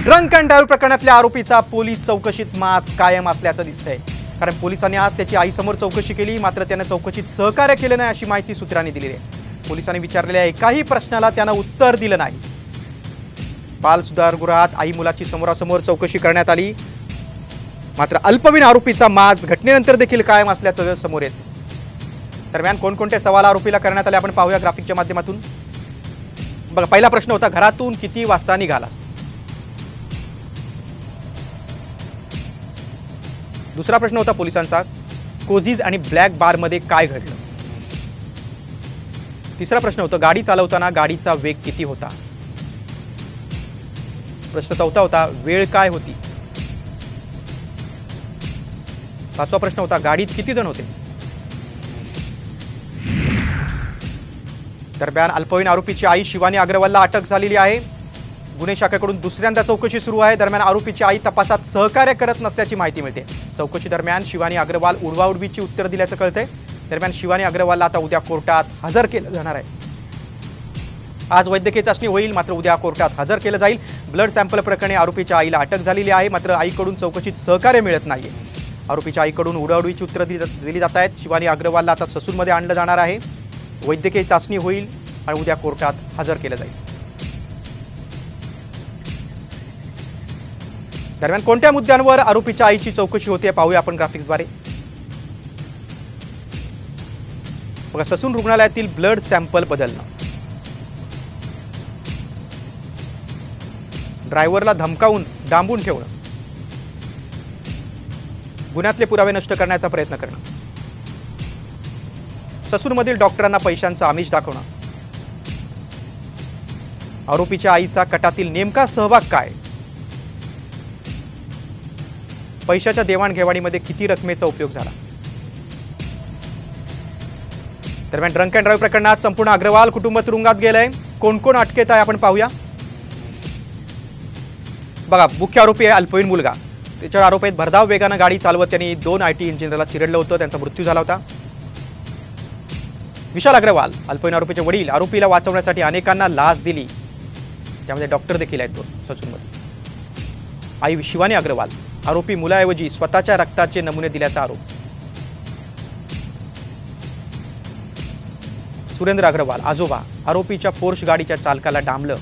Drunk and drive प्रकरणातल्या आरोपीचा police चौकशीत माज कायम असल्याचं दिसतंय। कारण पोलिसांनी आज त्याची आईसमोर चौकशी केली, मात्र त्याने चौकशीत सहकार्य केलं नाही अशी माहिती सूत्रांनी दिली आहे। पोलिसांनी विचारलेल्या एकाही प्रश्नाला त्यानं उत्तर दिलं नाही। बाल सुधारगृहात आई मुलाची समोरासमोर चौकशी करण्यात आली, मात्र अल्पवयीन आरोपीचा माज घटनेनंतर देखील कायम असल्याचं समोर येतं। दरम्यान कोणकोणते सवाल आरोपीला करण्यात आले आपण पाहूया ग्राफिकच्या माध्यमातून। बघा, पहिला प्रश्न होता, घरातून किती वाजता निघालास? दुसरा प्रश्न होता पोलिसांचा, कोझीज आणि ब्लॅक बार मध्ये काय घडलं? तिसरा प्रश्न होता, गाडी चालवताना गाडीचा वेग किती होता? प्रश्न चौथा होता, वेळ काय होती? पाचवा प्रश्न होता, गाडीत किती जण होते? दरम्यान अल्पवयीन आरोपीची आई शिवानी अग्रवालला अटक झालेली आहे। गुन्हे शाखेकडून दुसऱ्यांदा चौकशी सुरू आहे। दरम्यान आरोपीची आई तपासात सहकार्य करत नसल्याची माहिती मिळते। चौकशी दरम्यान शिवानी अग्रवाल उडवाउडवीची उत्तर दिल्याचं कळतंय। दरम्यान शिवानी अग्रवालला आता उद्या कोर्टात हजर केलं जाणार आहे। आज वैद्यकीय चाचणी होईल, मात्र उद्या कोर्टात हजर केलं जाईल। ब्लड सॅम्पल प्रकरणी आरोपीच्या आईला अटक झालेली आहे, मात्र आईकडून चौकशीत सहकार्य मिळत नाहीये। आरोपीच्या आईकडून उडवाउडवीची उत्तरं दिली जात आहेत। शिवानी अग्रवालला आता ससूनमध्ये आणलं जाणार आहे। वैद्यकीय चाचणी होईल आणि उद्या कोर्टात हजर केलं जाईल। दरम्यान कोणत्या मुद्द्यांवर आरोपीच्या आईची चौकशी होते पाहूया आपण ग्राफिक्सद्वारे। बघा, ससून रुग्णालयातील ब्लड सॅम्पल बदलणं, ड्रायव्हरला धमकावून डांबून ठेवणं, गुन्ह्यातले पुरावे नष्ट करण्याचा प्रयत्न करणं, ससूनमधील डॉक्टरांना पैशांचं आमिष दाखवणं, आरोपीच्या आईचा कटातील नेमका सहभाग काय, पैशाच्या देवाणघेवाणीमध्ये किती रकमेचा उपयोग झाला। दरम्यान ड्रंक अँड ड्राईव्ह प्रकरणात संपूर्ण अग्रवाल कुटुंब तुरुंगात गेलंय। कोण कोण अटकेत आहे आपण पाहूया। बघा, मुख्य आरोपी आहे अल्पवयीन मुलगा। त्याच्यावर आरोप आहेत भरधाव वेगानं गाडी चालवत त्यांनी 2 IT इंजिनियरला चिरडलं होतं, त्यांचा मृत्यू झाला होता। विशाल अग्रवाल अल्पवयीन आरोपीचे वडील, आरोपीला वाचवण्यासाठी अनेकांना लाच दिली, त्यामध्ये डॉक्टर देखील आहेत 2 ससूनमध्ये। आई शिवानी अग्रवाल, आरोपी मुलाऐवजी स्वतःच्या रक्ताचे नमुने दिल्याचा आरोप। सुरेंद्र अग्रवाल आजोबा, आरोपीच्या पोर्श गाडीच्या चालकाला डांबलं,